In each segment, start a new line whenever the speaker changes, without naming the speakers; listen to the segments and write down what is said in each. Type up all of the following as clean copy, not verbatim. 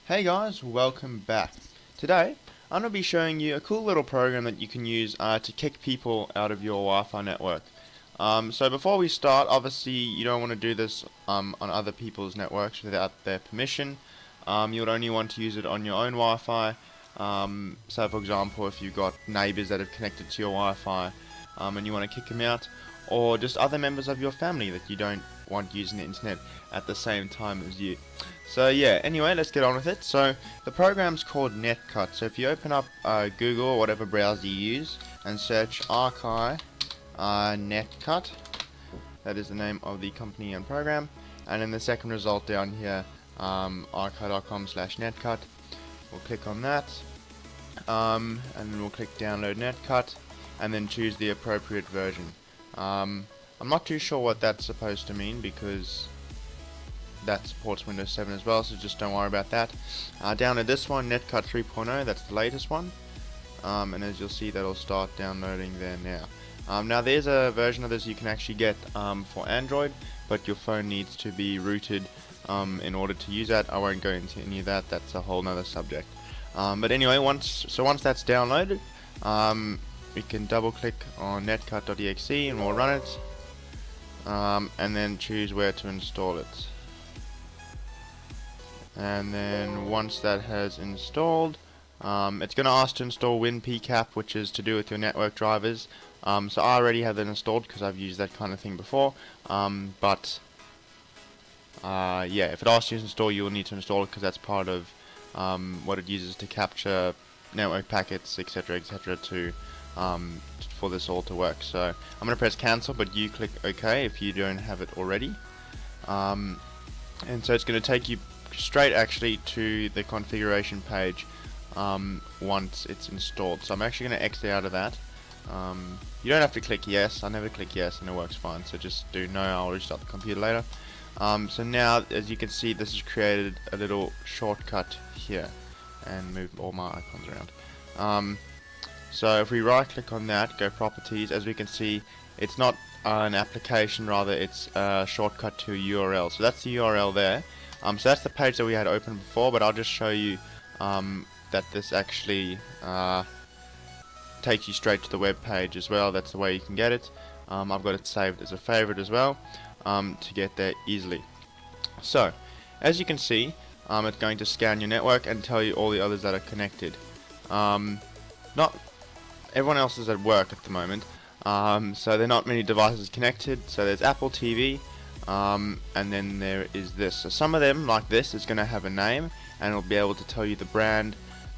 Hey guys, welcome back. Today, I'm going to be showing you a cool little program that you can use to kick people out of your Wi-Fi network. So before we start, obviously you don't want to do this on other people's networks without their permission. You would only want to use it on your own Wi-Fi. So for example, if you've got neighbors that have connected to your Wi-Fi and you want to kick them out, or just other members of your family that you don't want using the internet at the same time as you. So yeah, anyway, let's get on with it. So the program's called Netcut. So if you open up Google or whatever browser you use and search Archive Netcut, that is the name of the company and program, and then the second result down here, archive.com/netcut, we'll click on that, and then we'll click download Netcut and then choose the appropriate version. I'm not too sure what that's supposed to mean because that supports Windows 7 as well, so just don't worry about that. Download this one, Netcut 3.0, that's the latest one, and as you'll see, that'll start downloading there now. Now there's a version of this you can actually get for Android, but your phone needs to be rooted in order to use that. I won't go into any of that, that's a whole nother subject. But anyway, once that's downloaded, we can double click on netcut.exe and we'll run it, and then choose where to install it. And then once that has installed, it's going to ask to install WinPCAP, which is to do with your network drivers. So I already have that installed because I've used that kind of thing before, but yeah, if it asks you to install, you will need to install it because that's part of what it uses to capture network packets, etc., to for this all to work. So I'm going to press cancel, but you click OK if you don't have it already, and so it's going to take you straight actually to the configuration page once it's installed. So I'm actually going to exit out of that. You don't have to click yes. I never click yes and it works fine, so just do no, I'll restart the computer later. So now, as you can see, this has created a little shortcut here and move all my icons around. So if we right click on that, go properties, as we can see, it's not an application, rather it's a shortcut to a URL. So that's the URL there. So that's the page that we had open before, but I'll just show you that this actually takes you straight to the web page as well. That's the way you can get it. I've got it saved as a favorite as well to get there easily. So as you can see, it's going to scan your network and tell you all the others that are connected. Not everyone else is at work at the moment, so there are not many devices connected. So there's Apple TV, and then there is this. So some of them, like this, is going to have a name and it'll be able to tell you the brand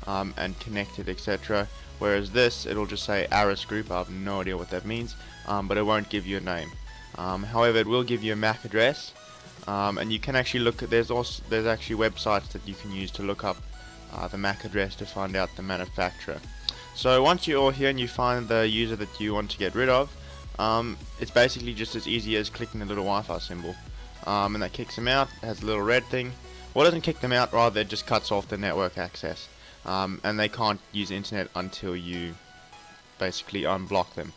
and connected, etc. Whereas this, it'll just say Aris Group. I have no idea what that means, but it won't give you a name. However, it will give you a MAC address, and you can actually look at, there's actually websites that you can use to look up the MAC address to find out the manufacturer. So once you're all here and you find the user that you want to get rid of, it's basically just as easy as clicking the little Wi-Fi symbol, and that kicks them out. It has a little red thing. Well, it doesn't kick them out, rather it just cuts off the network access, and they can't use the internet until you basically unblock them.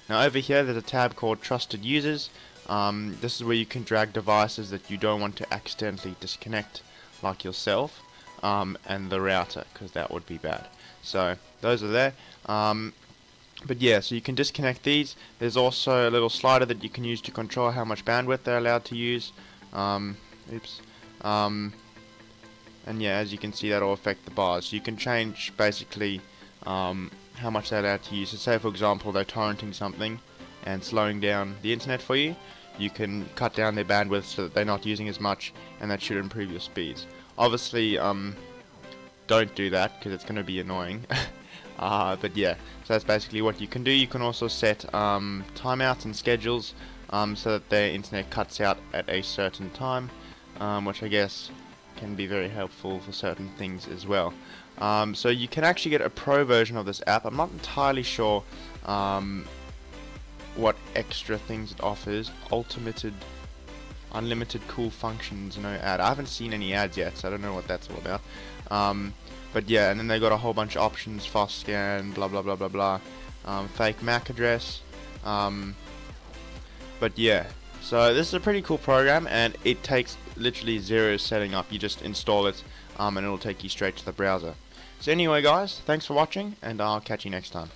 Now over here there's a tab called Trusted Users. This is where you can drag devices that you don't want to accidentally disconnect, like yourself and the router, because that would be bad. So those are there. But yeah, so you can disconnect these. There's also a little slider that you can use to control how much bandwidth they're allowed to use. Oops. And yeah, as you can see, that'll affect the bars. So you can change basically how much they're allowed to use. So say for example they're torrenting something and slowing down the internet for you, you can cut down their bandwidth so that they're not using as much, and that should improve your speeds. Obviously don't do that because it's going to be annoying. But yeah, so that's basically what you can do. You can also set timeouts and schedules so that their internet cuts out at a certain time, which I guess can be very helpful for certain things as well. So you can actually get a pro version of this app. I'm not entirely sure what extra things it offers. Unlimited cool functions, no ad. I haven't seen any ads yet, so I don't know what that's all about. But yeah, and then they got a whole bunch of options: fast scan, blah blah blah blah blah, fake MAC address. But yeah, so this is a pretty cool program, and it takes literally zero setting up. You just install it, and it'll take you straight to the browser. So anyway guys, thanks for watching, and I'll catch you next time.